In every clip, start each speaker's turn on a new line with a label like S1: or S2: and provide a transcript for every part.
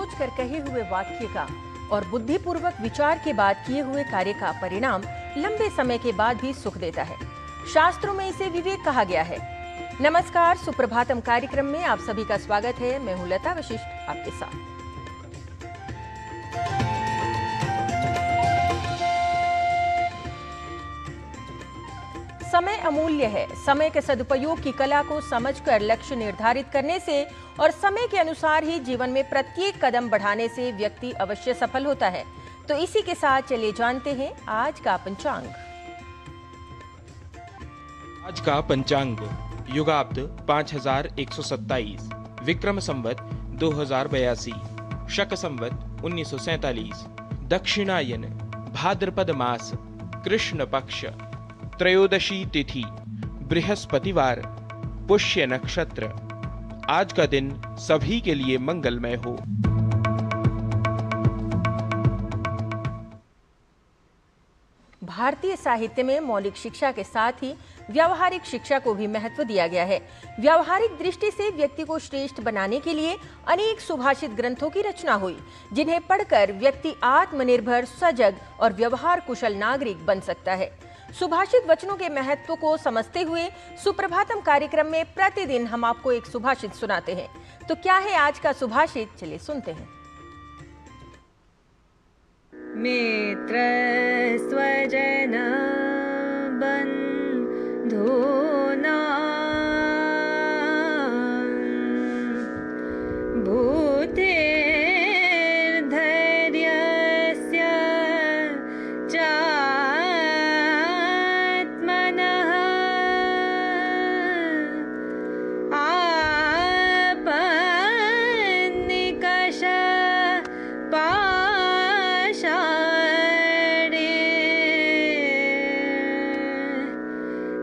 S1: सोचकर कहे हुए वाक्य का और बुद्धिपूर्वक विचार के बाद किए हुए कार्य का परिणाम लंबे समय के बाद भी सुख देता है। शास्त्रों में इसे विवेक कहा गया है। नमस्कार, सुप्रभातम कार्यक्रम में आप सभी का स्वागत है। मैं हूं लता वशिष्ठ आपके साथ। समय अमूल्य है। समय के सदुपयोग की कला को समझकर लक्ष्य निर्धारित करने से और समय के अनुसार ही जीवन में प्रत्येक कदम बढ़ाने से व्यक्ति अवश्य सफल होता है। तो इसी के साथ चलिए जानते हैं आज का पंचांग।
S2: आज का पंचांग युगाब्द 5127, विक्रम संवत 2082, शक संवत 1947, दक्षिणायन, भाद्रपद मास, कृष्ण पक्ष, त्रयोदशी तिथि, बृहस्पतिवार, पुष्य नक्षत्र। आज का दिन सभी के लिए मंगलमय हो।
S1: भारतीय साहित्य में मौलिक शिक्षा के साथ ही व्यावहारिक शिक्षा को भी महत्व दिया गया है। व्यावहारिक दृष्टि से व्यक्ति को श्रेष्ठ बनाने के लिए अनेक सुभाषित ग्रंथों की रचना हुई, जिन्हें पढ़कर व्यक्ति आत्मनिर्भर, सजग और व्यवहार कुशल नागरिक बन सकता है। सुभाषित वचनों के महत्व को समझते हुए सुप्रभातम कार्यक्रम में प्रतिदिन हम आपको एक सुभाषित सुनाते हैं। तो क्या है आज का सुभाषित, चलिए सुनते हैं।
S3: मित्र स्वजन बंधूनां भूतेर्धैर्यस्य चात्मनः आपन्निकष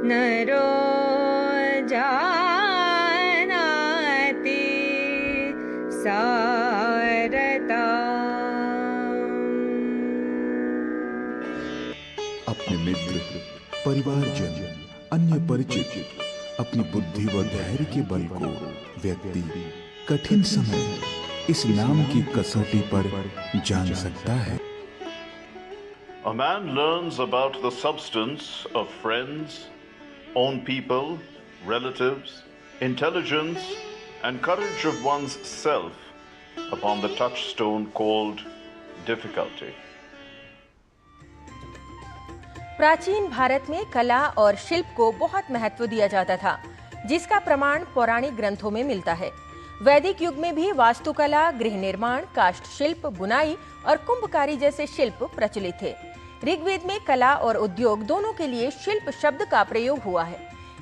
S3: नरो जानाति सारता।
S4: अपने मित्र, परिवारजन, अन्य परिचित अपनी बुद्धि व धैर्य के बल को व्यक्ति कठिन समय इस नाम की कसौटी पर जान सकता है।
S5: A man learns about the substance of friends, own people, relatives, intelligence, and courage of one's self upon the touchstone called difficulty.
S1: प्राचीन भारत में कला और शिल्प को बहुत महत्व दिया जाता था, जिसका प्रमाण पौराणिक ग्रंथों में मिलता है। वैदिक युग में भी वास्तुकला, गृह निर्माण, काष्ठ शिल्प, बुनाई और कुंभकारी जैसे शिल्प प्रचलित थे। ऋग्वेद में कला और उद्योग दोनों के लिए शिल्प शब्द का प्रयोग हुआ है।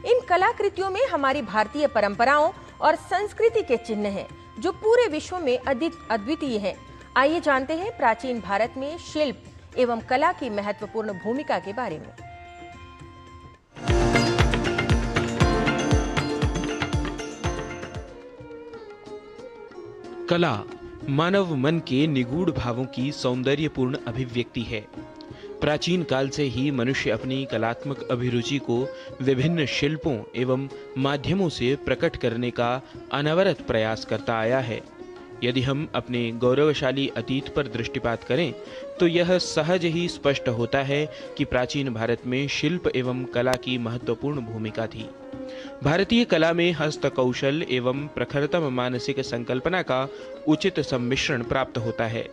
S1: इन कलाकृतियों में हमारी भारतीय परंपराओं और संस्कृति के चिन्ह हैं, जो पूरे विश्व में अद्वितीय हैं। आइए जानते हैं प्राचीन भारत में शिल्प एवं कला की महत्वपूर्ण भूमिका के बारे में।
S2: कला मानव मन के निगूढ़ भावों की सौंदर्यपूर्ण अभिव्यक्ति है। प्राचीन काल से ही मनुष्य अपनी कलात्मक अभिरुचि को विभिन्न शिल्पों एवं माध्यमों से प्रकट करने का अनवरत प्रयास करता आया है। यदि हम अपने गौरवशाली अतीत पर दृष्टिपात करें तो यह सहज ही स्पष्ट होता है कि प्राचीन भारत में शिल्प एवं कला की महत्वपूर्ण भूमिका थी। भारतीय कला में हस्तकौशल एवं प्रखरतम मानसिक संकल्पना का उचित सम्मिश्रण प्राप्त होता है।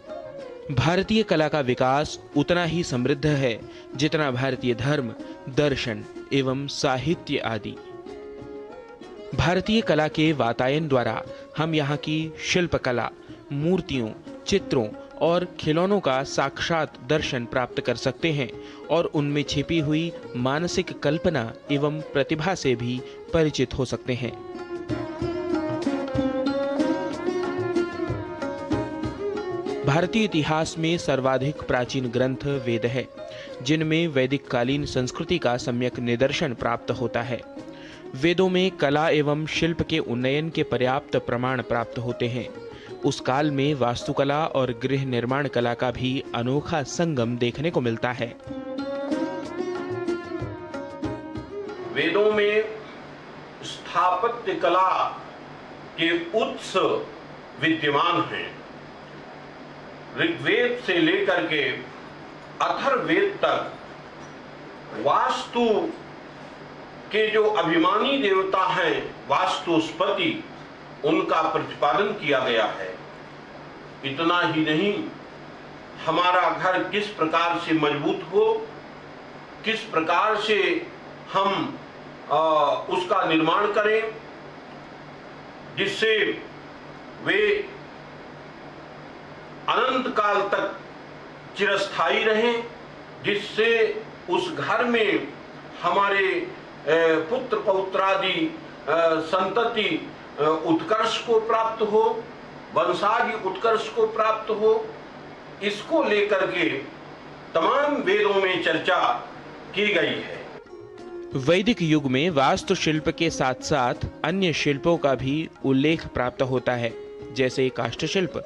S2: भारतीय कला का विकास उतना ही समृद्ध है जितना भारतीय धर्म, दर्शन एवं साहित्य आदि। भारतीय कला के वातायन द्वारा हम यहाँ की शिल्पकला, मूर्तियों, चित्रों और खिलौनों का साक्षात दर्शन प्राप्त कर सकते हैं और उनमें छिपी हुई मानसिक कल्पना एवं प्रतिभा से भी परिचित हो सकते हैं। भारतीय इतिहास में सर्वाधिक प्राचीन ग्रंथ वेद है, जिनमें वैदिक कालीन संस्कृति का सम्यक निदर्शन प्राप्त होता है। वेदों में कला एवं शिल्प के उन्नयन के पर्याप्त प्रमाण प्राप्त होते हैं। उस काल में वास्तुकला और गृह निर्माण कला का भी अनोखा संगम देखने को मिलता है।
S6: वेदों में स्थापत्य कला के उत्स विद्यमान हैं ऋग्वेद से लेकर के अथर्ववेद तक वास्तु के जो अभिमानी देवता हैं वास्तुस्पति, उनका प्रतिपादन किया गया है। इतना ही नहीं, हमारा घर किस प्रकार से मजबूत हो, किस प्रकार से हम उसका निर्माण करें जिससे वे अनंत काल तक चिरस्थायी रहें, जिससे उस घर में हमारे पुत्र पौत्रादि संतति उत्कर्ष को प्राप्त हो, वंशादि उत्कर्ष को प्राप्त हो। इसको लेकर के तमाम वेदों में चर्चा की गई है।
S2: वैदिक युग में वास्तुशिल्प के साथ साथ अन्य शिल्पों का भी उल्लेख प्राप्त होता है, जैसे काष्ठशिल्प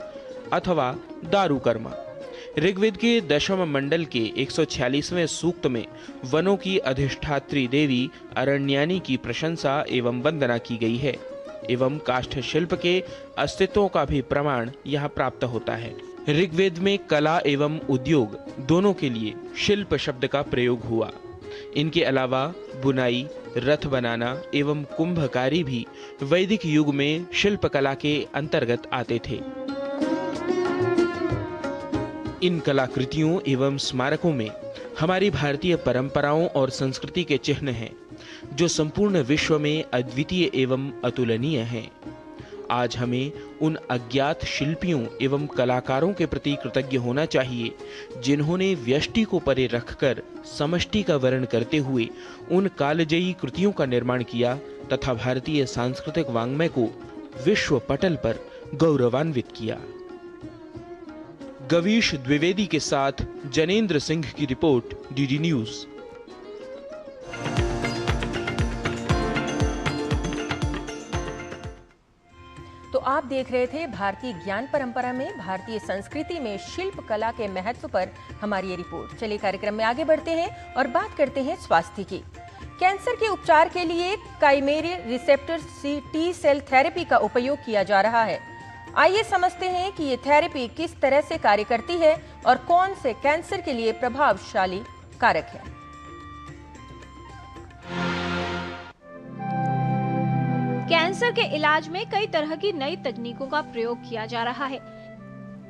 S2: अथवा दारुकर्म। ऋग्वेद के दशम मंडल के 146वें सूक्त में वनों की अधिष्ठात्री देवी अरण्यानी की प्रशंसा एवं वंदना की गई है, एवं काष्ठशिल्प के अस्तित्व का भी प्रमाण यहाँ प्राप्त होता है। ऋग्वेद में कला एवं उद्योग दोनों के लिए शिल्प शब्द का प्रयोग हुआ। इनके अलावा बुनाई, रथ बनाना एवं कुंभकारी भी वैदिक युग में शिल्प कला के अंतर्गत आते थे। इन कलाकृतियों एवं स्मारकों में हमारी भारतीय परंपराओं और संस्कृति के चिन्ह हैं, जो संपूर्ण विश्व में अद्वितीय एवं अतुलनीय हैं। आज हमें उन अज्ञात शिल्पियों एवं कलाकारों के प्रति कृतज्ञ होना चाहिए, जिन्होंने व्यष्टि को परे रखकर समष्टि का वर्ण करते हुए उन कालजयी कृतियों का निर्माण किया तथा भारतीय सांस्कृतिक वाङ्मय को विश्व पटल पर गौरवान्वित किया। गवीश द्विवेदी के साथ जनेंद्र सिंह की रिपोर्ट, डीडी न्यूज।
S1: तो आप देख रहे थे भारतीय ज्ञान परंपरा में भारतीय संस्कृति में शिल्प कला के महत्व पर हमारी ये रिपोर्ट। चलिए कार्यक्रम में आगे बढ़ते हैं और बात करते हैं स्वास्थ्य की। कैंसर के उपचार के लिए काइमेरी रिसेप्टर टी सेल थेरेपी का उपयोग किया जा रहा है। आइए समझते हैं कि ये थेरेपी किस तरह से कार्य करती है और कौन से कैंसर के लिए प्रभावशाली कारक है।
S7: कैंसर के इलाज में कई तरह की नई तकनीकों का प्रयोग किया जा रहा है।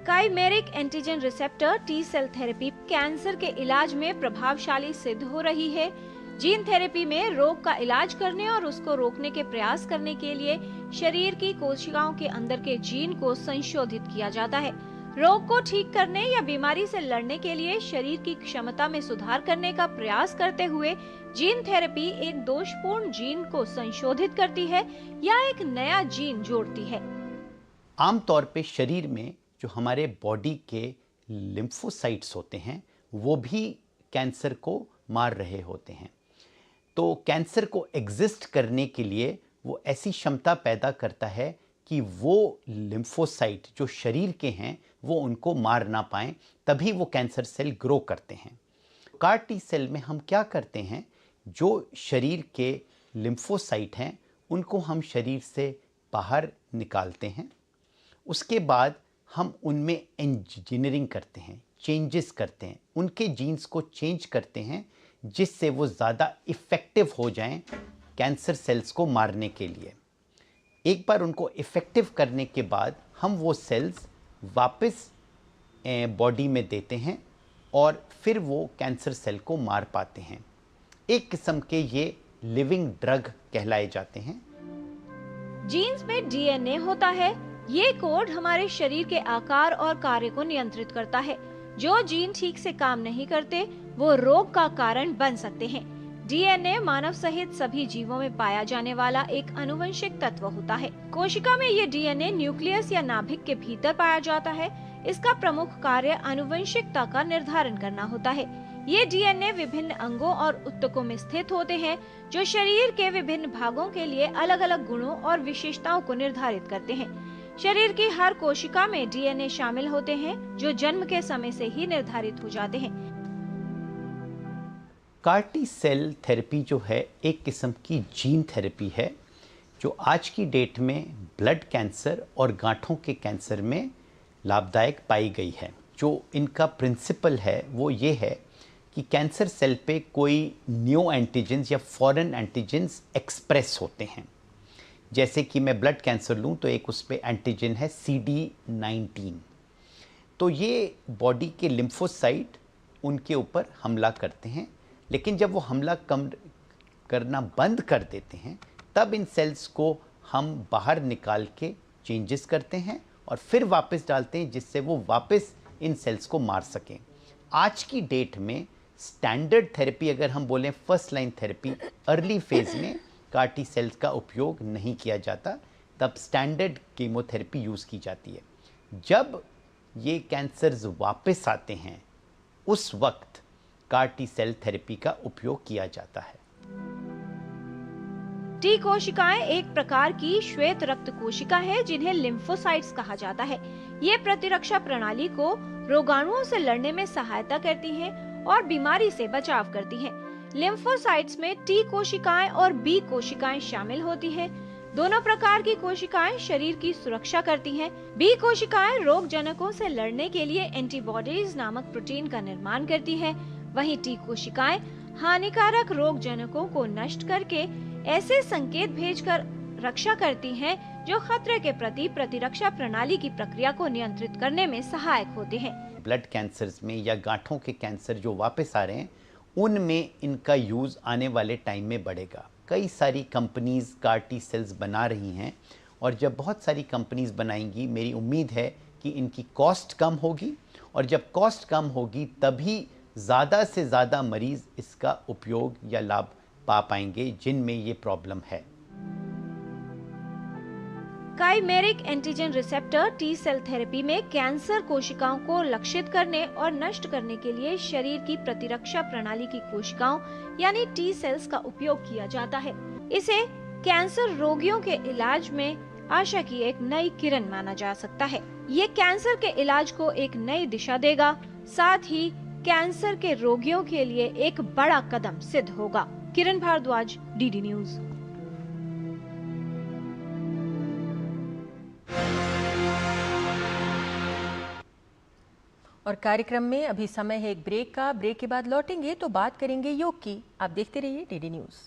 S7: Chimeric antigen receptor T cell therapy cancer के इलाज में प्रभावशाली सिद्ध हो रही है। जीन थेरेपी में रोग का इलाज करने और उसको रोकने के प्रयास करने के लिए शरीर की कोशिकाओं के अंदर के जीन को संशोधित किया जाता है। रोग को ठीक करने या बीमारी से लड़ने के लिए शरीर की क्षमता में सुधार करने का प्रयास करते हुए जीन थेरेपी एक दोषपूर्ण जीन को संशोधित करती है या एक नया जीन जोड़ती है।
S8: आमतौर पे शरीर में जो हमारे बॉडी के लिम्फोसाइट्स होते हैं वो भी कैंसर को मार रहे होते हैं। तो कैंसर को एग्जिस्ट करने के लिए वो ऐसी क्षमता पैदा करता है कि वो लिम्फोसाइट जो शरीर के हैं वो उनको मार ना पाएं, तभी वो कैंसर सेल ग्रो करते हैं। कार टी सेल में हम क्या करते हैं, जो शरीर के लिम्फोसाइट हैं उनको हम शरीर से बाहर निकालते हैं। उसके बाद हम उनमें इंजीनियरिंग करते हैं, चेंजेस करते हैं, उनके जीन्स को चेंज करते हैं जिससे वो ज़्यादा इफ़ेक्टिव हो जाएं कैंसर सेल्स को मारने के लिए। एक बार उनको इफ़ेक्टिव करने के बाद हम वो सेल्स वापस बॉडी में देते हैं और फिर वो कैंसर सेल को मार पाते हैं। एक किस्म के ये लिविंग ड्रग कहलाए जाते हैं।
S7: जीन्स में डीएनए होता है। ये कोड हमारे शरीर के आकार और कार्य को नियंत्रित करता है। जो जीन ठीक से काम नहीं करते वो रोग का कारण बन सकते हैं। डीएनए मानव सहित सभी जीवों में पाया जाने वाला एक आनुवंशिक तत्व होता है। कोशिका में ये डीएनए न्यूक्लियस या नाभिक के भीतर पाया जाता है। इसका प्रमुख कार्य आनुवंशिकता का निर्धारण करना होता है। ये डीएनए विभिन्न अंगों और ऊतकों में स्थित होते हैं, जो शरीर के विभिन्न भागों के लिए अलग अलग गुणों और विशेषताओं को निर्धारित करते हैं। शरीर की हर कोशिका में डीएनए शामिल होते हैं, जो जन्म के समय से ही निर्धारित हो जाते हैं।
S8: कार टी सेल थेरेपी जो है एक किस्म की जीन थेरेपी है, जो आज की डेट में ब्लड कैंसर और गांठों के कैंसर में लाभदायक पाई गई है। जो इनका प्रिंसिपल है वो ये है कि कैंसर सेल पे कोई न्यू एंटीजेंस या फॉरेन एंटीजेंस एक्सप्रेस होते हैं। जैसे कि मैं ब्लड कैंसर लूँ तो एक उस पे एंटीजन है CD19। तो ये बॉडी के लिम्फोसाइट उनके ऊपर हमला करते हैं, लेकिन जब वो हमला कम करना बंद कर देते हैं तब इन सेल्स को हम बाहर निकाल के चेंजेस करते हैं और फिर वापस डालते हैं, जिससे वो वापस इन सेल्स को मार सकें। आज की डेट में स्टैंडर्ड थेरेपी अगर हम बोलें first line therapy, early phase में CAR-T सेल्स का उपयोग नहीं किया जाता, तब स्टैंडर्ड कीमोथेरेपी यूज़ की जाती है। जब ये कैंसर्स वापस आते हैं उस वक्त CAR-T सेल थेरेपी का उपयोग किया जाता है।
S7: टी कोशिकाएं एक प्रकार की श्वेत रक्त कोशिका है जिन्हें लिम्फोसाइट्स कहा जाता है। ये प्रतिरक्षा प्रणाली को रोगाणुओं से लड़ने में सहायता करती हैं और बीमारी से बचाव करती हैं। लिम्फोसाइट्स में टी कोशिकाएं और बी कोशिकाएं शामिल होती हैं। दोनों प्रकार की कोशिकाएं शरीर की सुरक्षा करती हैं। बी कोशिकाएं रोग जनकों से लड़ने के लिए एंटीबॉडीज नामक प्रोटीन का निर्माण करती है, वहीं टी कोशिकाएं हानिकारक रोग जनकों को नष्ट करके ऐसे संकेत भेजकर रक्षा करती हैं जो खतरे के प्रति प्रतिरक्षा प्रणाली की प्रक्रिया को नियंत्रित करने में सहायक होते हैं।
S8: ब्लड कैंसर्स में या गांठों के कैंसर जो वापस आ रहे हैं उनमें इनका यूज़ आने वाले टाइम में बढ़ेगा। कई सारी कंपनीज CAR-T सेल्स बना रही हैं और जब बहुत सारी कंपनीज बनाएंगी मेरी उम्मीद है कि इनकी कॉस्ट कम होगी, और जब कॉस्ट कम होगी तभी ज़्यादा से ज़्यादा मरीज़ इसका उपयोग या लाभ पा पाएंगे जिनमें ये प्रॉब्लम है।
S7: Chimeric antigen receptor T cell therapy में कैंसर कोशिकाओं को लक्षित करने और नष्ट करने के लिए शरीर की प्रतिरक्षा प्रणाली की कोशिकाओं यानी टी सेल्स का उपयोग किया जाता है। इसे कैंसर रोगियों के इलाज में आशा की एक नई किरण माना जा सकता है। ये कैंसर के इलाज को एक नई दिशा देगा, साथ ही कैंसर के रोगियों के लिए एक बड़ा कदम सिद्ध होगा। किरण भारद्वाज, DD न्यूज।
S1: और कार्यक्रम में अभी समय है एक ब्रेक का। ब्रेक के बाद लौटेंगे तो बात करेंगे योग की। आप देखते रहिए DD न्यूज।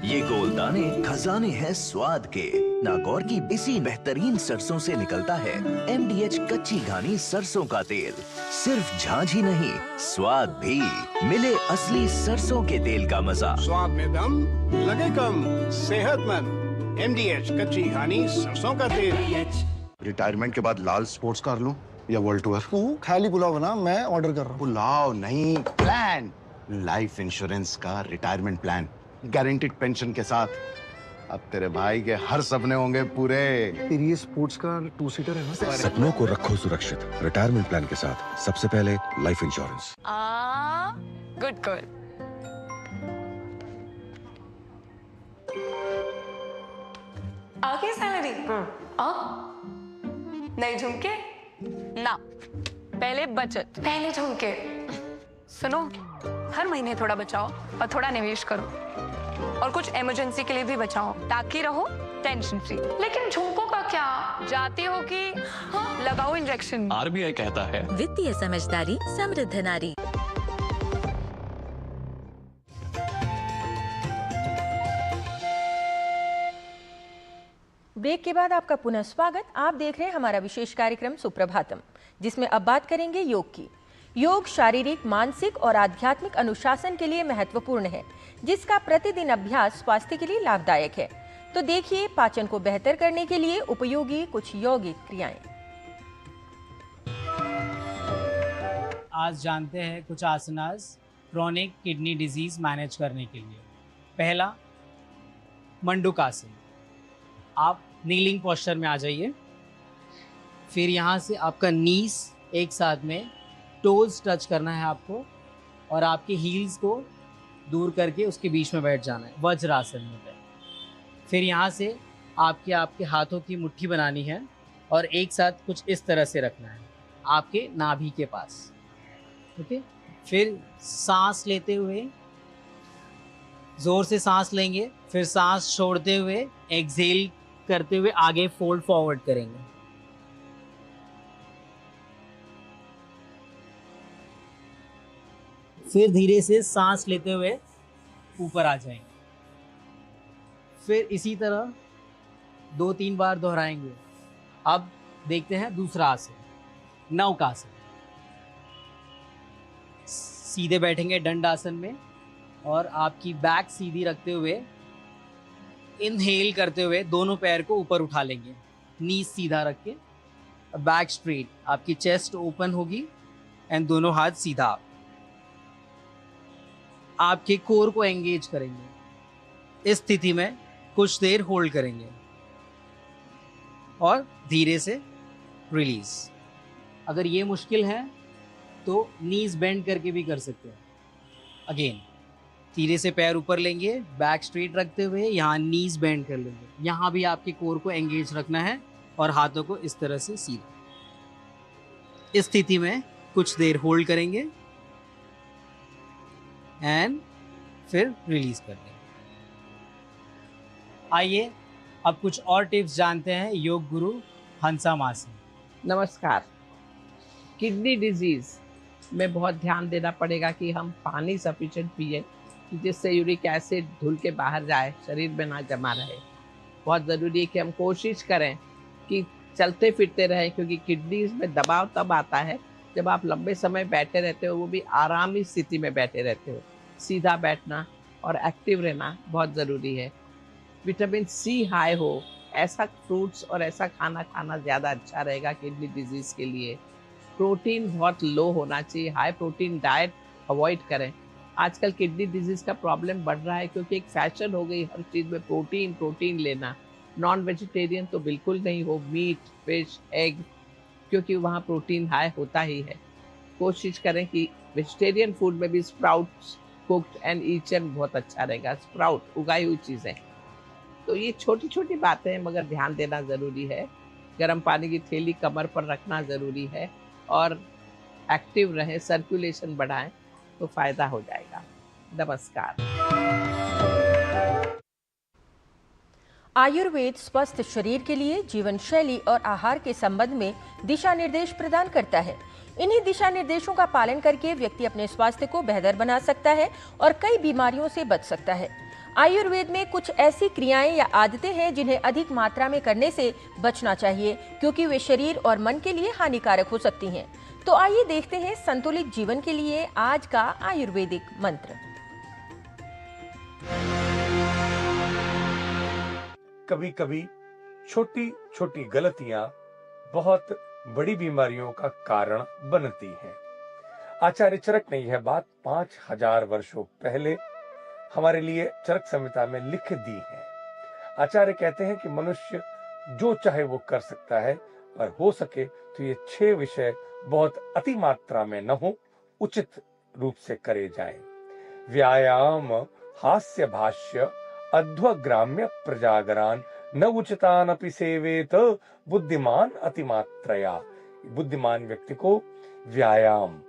S9: ये गोलदाने खजाने हैं स्वाद के। नागौर की इसी बेहतरीन सरसों से निकलता है MDH कच्ची घानी सरसों का तेल। सिर्फ झांझ ही नहीं, स्वाद भी। मिले असली सरसों के तेल का मजा।
S10: स्वाद में दम, लगे कम, सेहतमंद। MDH कच्ची घानी सरसों का तेल।
S11: रिटायरमेंट के बाद लाल स्पोर्ट्स कार लूं या वर्ल्ड टूर?
S10: तू खाली पुलाव बना, मैं ऑर्डर कर रहा हूँ।
S11: पुलाव नहीं, प्लान। लाइफ इंश्योरेंस का रिटायरमेंट प्लान, गारंटीड पेंशन के साथ। अब तेरे भाई के हर सपने होंगे पूरे।
S10: तेरी ये स्पोर्ट्स कार 2 सीटर है ना?
S12: सपनों को रखो सुरक्षित रिटायरमेंट प्लान के साथ। सबसे पहले लाइफ इंश्योरेंस।
S13: Good girl. आगे सैलरी नहीं झुमके ना, पहले बचत, पहले झुमके। सुनो, हर महीने थोड़ा बचाओ और थोड़ा निवेश करो, और कुछ इमरजेंसी के लिए भी बचाओ ताकि रहो टेंशन फ्री। लेकिन झुमकों का क्या, जाती हो कि लगाओ इंजेक्शन।
S14: RBI कहता है
S15: वित्तीय समझदारी समृद्ध नारी।
S1: ब्रेक के बाद आपका पुनः स्वागत। आप देख रहे हैं हमारा विशेष कार्यक्रम सुप्रभातम, जिसमें अब बात करेंगे योग की। योग शारीरिक, मानसिक और आध्यात्मिक अनुशासन के लिए महत्वपूर्ण है, जिसका प्रतिदिन अभ्यास स्वास्थ्य के लिए लाभदायक है। तो देखिए पाचन को बेहतर करने के लिए उपयोगी कुछ यौगिक क्रियाएं।
S16: आज जानते हैं कुछ आसनास क्रोनिक किडनी डिजीज मैनेज करने के लिए। पहला, मंडूकासन। आप नीलिंग पोस्चर में आ जाइए। फिर यहाँ से आपका नीस एक साथ में, टोज टच करना है आपको, और आपके हील्स को दूर करके उसके बीच में बैठ जाना है, वज्रासन में बैठ। फिर यहाँ से आपके हाथों की मुट्ठी बनानी है और एक साथ कुछ इस तरह से रखना है आपके नाभि के पास। ओके, फिर सांस लेते हुए जोर से सांस लेंगे, फिर सांस छोड़ते हुए एक्सहेल करते हुए आगे फोल्ड फॉरवर्ड करेंगे। फिर धीरे से सांस लेते हुए ऊपर आ जाएंगे। फिर इसी तरह 2-3 बार दोहराएंगे। अब देखते हैं दूसरा आसन, नौकासन। सीधे बैठेंगे दंडासन में और आपकी बैक सीधी रखते हुए इनहेल करते हुए दोनों पैर को ऊपर उठा लेंगे, नी सीधा रख के, बैक स्ट्रेट, आपकी चेस्ट ओपन होगी एंड दोनों हाथ सीधा। आपके कोर को एंगेज करेंगे। इस स्थिति में कुछ देर होल्ड करेंगे और धीरे से रिलीज। अगर ये मुश्किल है तो नीज बेंड करके भी कर सकते हैं। अगेन धीरे से पैर ऊपर लेंगे, बैक स्ट्रेट रखते हुए यहाँ नीज बेंड कर लेंगे। यहाँ भी आपके कोर को एंगेज रखना है और हाथों को इस तरह से सीधा। इस स्थिति में कुछ देर होल्ड करेंगे एंड फिर रिलीज कर देंगे। आइए अब कुछ और टिप्स जानते हैं योग गुरु हंसा माँ से।
S14: नमस्कार। किडनी डिजीज में बहुत ध्यान देना पड़ेगा कि हम पानी सफिशिएंट पिए, जिससे यूरिक एसिड धुल के बाहर जाए, शरीर में ना जमा रहे। बहुत ज़रूरी है कि हम कोशिश करें कि चलते फिरते रहें, क्योंकि किडनीज में दबाव तब आता है जब आप लंबे समय बैठे रहते हो, वो भी आरामी स्थिति में बैठे रहते हो। सीधा बैठना और एक्टिव रहना बहुत ज़रूरी है। विटामिन सी हाई हो, ऐसा फ्रूट्स और ऐसा खाना खाना ज़्यादा अच्छा रहेगा किडनी डिजीज़ के लिए। प्रोटीन बहुत लो होना चाहिए, हाई प्रोटीन डाइट अवॉइड करें। आजकल किडनी डिजीज़ का प्रॉब्लम बढ़ रहा है क्योंकि एक फैशन हो गई हर चीज़ में प्रोटीन लेना। नॉन वेजिटेरियन तो बिल्कुल नहीं हो, मीट, फिश, एग, क्योंकि वहाँ प्रोटीन हाई होता ही है। कोशिश करें कि वेजिटेरियन फूड में भी स्प्राउट्स कुक्ड एंड ईचन बहुत अच्छा रहेगा, स्प्राउट उगाई हुई चीज़ें। तो ये छोटी छोटी बातें हैं, मगर ध्यान देना ज़रूरी है। गर्म पानी की थैली कमर पर रखना ज़रूरी है और एक्टिव रहें, सर्कुलेशन बढ़ाएं तो फ़ायदा हो जाएगा। नमस्कार।
S1: आयुर्वेद स्वस्थ शरीर के लिए जीवन शैली और आहार के संबंध में दिशा निर्देश प्रदान करता है। इन्हीं दिशा निर्देशों का पालन करके व्यक्ति अपने स्वास्थ्य को बेहतर बना सकता है और कई बीमारियों से बच सकता है। आयुर्वेद में कुछ ऐसी क्रियाएं या आदतें हैं जिन्हें अधिक मात्रा में करने से बचना चाहिए, क्योंकि वे शरीर और मन के लिए हानिकारक हो सकती हैं। तो आइए देखते हैं संतुलित जीवन के लिए आज का आयुर्वेदिक मंत्र।
S17: कभी कभी छोटी छोटी गलतियां बहुत बड़ी बीमारियों का कारण बनती हैं। आचार्य चरक ने यह बात 5000 वर्षों पहले हमारे लिए चरक संहिता में लिख दी है। आचार्य कहते हैं कि मनुष्य जो चाहे वो कर सकता है, पर हो सके तो ये 6 विषय बहुत अति मात्रा में न हो, उचित रूप से करे जाएं। व्यायाम, हास्य भाष्य, अध्वग्राम्य प्रजागरान, न उचितान अपि सेवेत बुद्धिमान अतिमात्रया। बुद्धिमान व्यक्ति को व्यायाम,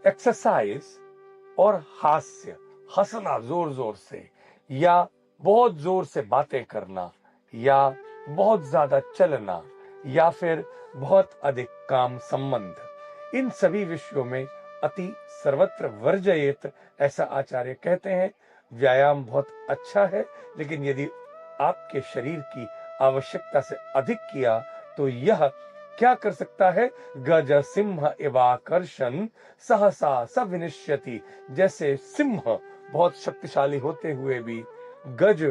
S17: एक्सरसाइज और हास्य, हंसना जोर जोर से, या बहुत जोर से बातें करना, या बहुत ज्यादा चलना, या फिर बहुत अधिक काम संबंध, इन सभी विषयों में अति सर्वत्र वर्जयेत, ऐसा आचार्य कहते हैं। व्यायाम बहुत अच्छा है, लेकिन यदि आपके शरीर की आवश्यकता से अधिक किया तो यह क्या कर सकता है? गज सिंह एवाकर्षण सहसा स विनिश्यति। जैसे सिंह बहुत शक्तिशाली होते हुए भी गज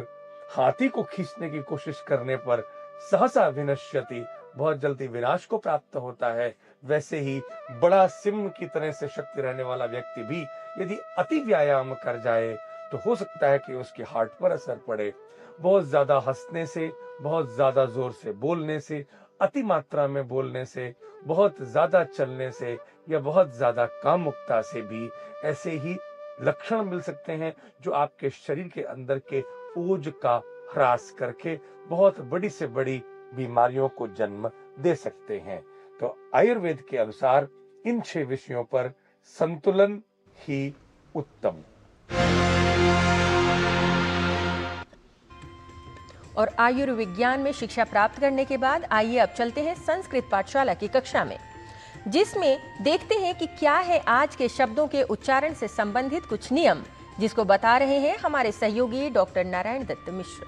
S17: हाथी को खींचने की कोशिश करने पर सहसा विनश्यति, बहुत जल्दी विनाश को प्राप्त होता है, वैसे ही बड़ा सिंह की तरह से शक्ति रहने वाला व्यक्ति भी यदि अति व्यायाम कर जाए तो हो सकता है कि उसके हार्ट पर असर पड़े। बहुत ज्यादा हंसने से, बहुत ज्यादा जोर से बोलने से, अति मात्रा में बोलने से, बहुत ज्यादा चलने से, या बहुत ज्यादा कामुकता से भी ऐसे ही लक्षण मिल सकते हैं जो आपके शरीर के अंदर के ओज का ह्रास करके बहुत बड़ी से बड़ी बीमारियों को जन्म दे सकते हैं। तो आयुर्वेद के अनुसार इन 6 विषयों पर संतुलन ही उत्तम।
S1: और आयुर्विज्ञान में शिक्षा प्राप्त करने के बाद आइए अब चलते हैं संस्कृत पाठशाला की कक्षा में, जिसमें देखते हैं कि क्या है आज के शब्दों के उच्चारण से संबंधित कुछ नियम, जिसको बता रहे हैं हमारे सहयोगी डॉक्टर नारायण दत्त मिश्र।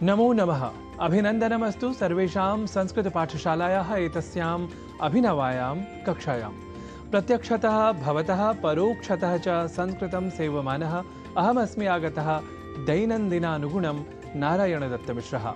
S18: नमो नमः। अभिनंदनमस्तु सर्वेषां संस्कृत पाठशालायाः एतस्याम् अभिनवायां कक्षायां। प्रत्यक्षतः भवतः परोक्षतः च संस्कृतं सेवमानः अहमस्मि आगतः दैनन्दिनानुगुणं नारायण दत्त मिश्रः।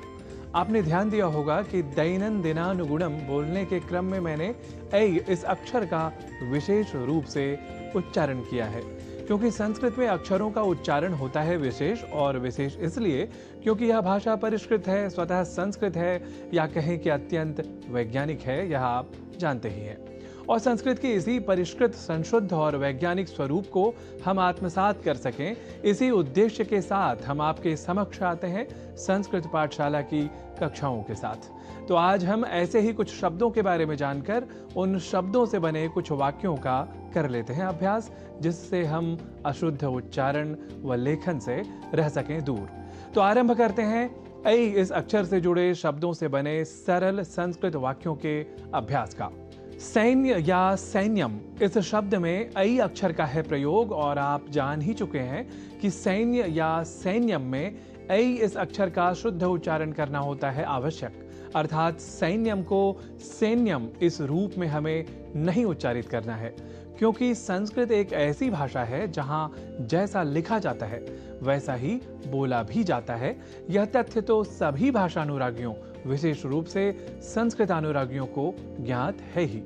S18: आपने ध्यान दिया होगा कि दैनन्दिनानुगुणम बोलने के क्रम में मैंने ऐ इस अक्षर का विशेष रूप से उच्चारण किया है, क्योंकि संस्कृत में अक्षरों का उच्चारण होता है विशेष, और विशेष इसलिए क्योंकि यह भाषा परिष्कृत है, स्वतः संस्कृत है, या कहें कि अत्यंत वैज्ञानिक है, यह आप जानते ही हैं। और संस्कृत की इसी परिष्कृत, संशुद्ध और वैज्ञानिक स्वरूप को हम आत्मसात कर सकें, इसी उद्देश्य के साथ हम आपके समक्ष आते हैं संस्कृत पाठशाला की कक्षाओं के साथ। तो आज हम ऐसे ही कुछ शब्दों के बारे में जानकर उन शब्दों से बने कुछ वाक्यों का कर लेते हैं अभ्यास, जिससे हम अशुद्ध उच्चारण व लेखन से रह सकें दूर। तो आरंभ करते हैं ऐ इस अक्षर से जुड़े शब्दों से बने सरल संस्कृत वाक्यों के अभ्यास का। सैन्य या सैन्यम, इस शब्द में ऐ अक्षर का है प्रयोग, और आप जान ही चुके हैं कि सैन्य या सैन्यम में ऐ इस अक्षर का शुद्ध उच्चारण करना होता है आवश्यक, अर्थात सैन्यम को सैन्यम इस रूप में हमें नहीं उच्चारित करना है, क्योंकि संस्कृत एक ऐसी भाषा है जहां जैसा लिखा जाता है वैसा ही बोला भी जाता है। यह तथ्य तो सभी भाषा अनुरागियों, विशेष रूप से संस्कृत अनुरागियों को ज्ञात है ही।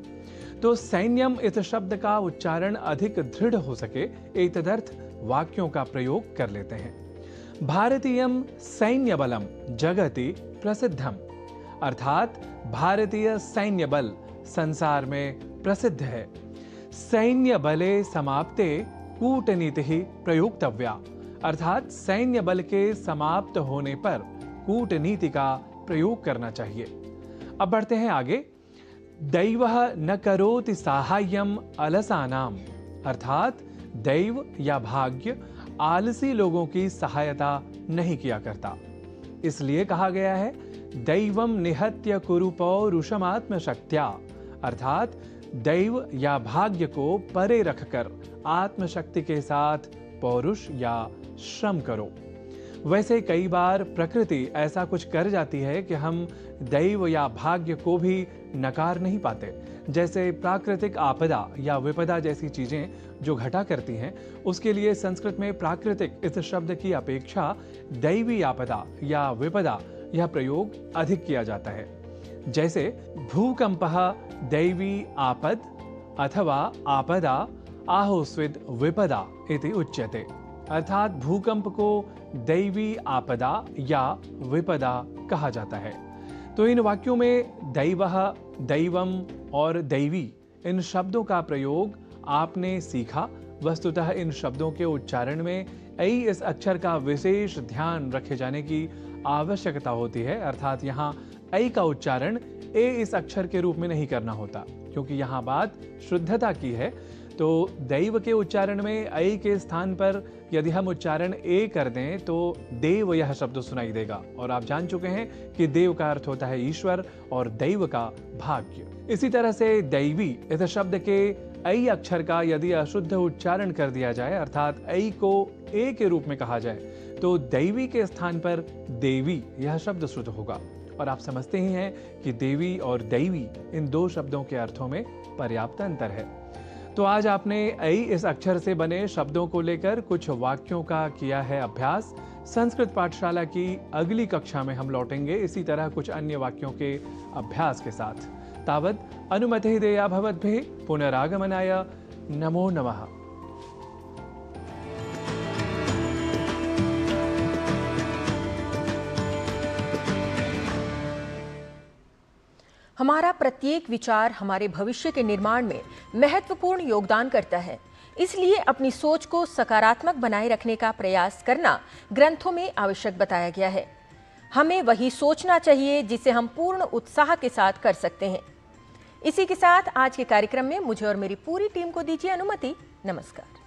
S18: तो सैन्यम इस शब्द का उच्चारण अधिक दृढ़ हो सके, एतदर्थ वाक्यों का प्रयोग कर लेते हैं। भारतीयम सैन्य बलम जगति प्रसिद्धम, अर्थात भारतीय सैन्य बल संसार में प्रसिद्ध है। सैन्य बले समाप्ते कूटनीति प्रयोक्तव्या, अर्थात सैन्य बल के समाप्त होने पर कूटनीति का प्रयोग करना चाहिए। अब बढ़ते हैं आगे। दैवः न करोति साहाय्यम अलसानाम, अर्थात दैव या भाग्य आलसी लोगों की सहायता नहीं किया करता, इसलिए कहा गया है दैवम निहत्य कुरु पौरुषमात्मशक्त्या, अर्थात दैव या भाग्य को परे रखकर आत्मशक्ति के साथ पौरुष या श्रम करो। वैसे कई बार प्रकृति ऐसा कुछ कर जाती है कि हम दैव या भाग्य को भी नकार नहीं पाते, जैसे प्राकृतिक आपदा या विपदा जैसी चीजें जो घटा करती हैं, उसके लिए संस्कृत में प्राकृतिक इस शब्द की अपेक्षा दैवी आपदा या विपदा यह प्रयोग अधिक किया जाता है। जैसे भूकंपः दैवी आपद अथवा आपदा आहोस्विद विपदा इति उच्यते, अर्थात भूकंप को दैवी आपदा या विपदा कहा जाता है। तो इन वाक्यों में दैवः, दैवम और दैवी इन शब्दों का प्रयोग आपने सीखा। वस्तुतः इन शब्दों के उच्चारण में ऐ इस अक्षर का विशेष ध्यान रखे जाने की आवश्यकता होती है, अर्थात यहाँ ऐ का उच्चारण ए इस अक्षर के रूप में नहीं करना होता, क्योंकि यहाँ बात शुद्धता की है। तो दैव के उच्चारण में ऐ के स्थान पर यदि हम उच्चारण ए कर दें तो देव यह शब्द सुनाई देगा, और आप जान चुके हैं कि देव का अर्थ होता है ईश्वर और दैव का भाग्य। इसी तरह से दैवी इस शब्द के ऐ अक्षर का यदि अशुद्ध उच्चारण कर दिया जाए, अर्थात ऐ को ए के रूप में कहा जाए, तो दैवी के स्थान पर देवी यह शब्द शुद्ध होगा। और आप समझते ही हैं कि देवी और दैवी इन दो शब्दों के अर्थों में पर्याप्त अंतर है। तो आज आपने ऐ इस अक्षर से बने शब्दों को लेकर कुछ वाक्यों का किया है अभ्यास। संस्कृत पाठशाला की अगली कक्षा में हम लौटेंगे इसी तरह कुछ अन्य वाक्यों के अभ्यास के साथ। तावत् अनुमतिः देया भवद्भिः पुनरागमनाय। नमो नमः।
S1: हमारा प्रत्येक विचार हमारे भविष्य के निर्माण में महत्वपूर्ण योगदान करता है, इसलिए अपनी सोच को सकारात्मक बनाए रखने का प्रयास करना ग्रंथों में आवश्यक बताया गया है। हमें वही सोचना चाहिए जिसे हम पूर्ण उत्साह के साथ कर सकते हैं। इसी के साथ आज के कार्यक्रम में मुझे और मेरी पूरी टीम को दीजिए अनुमति। नमस्कार।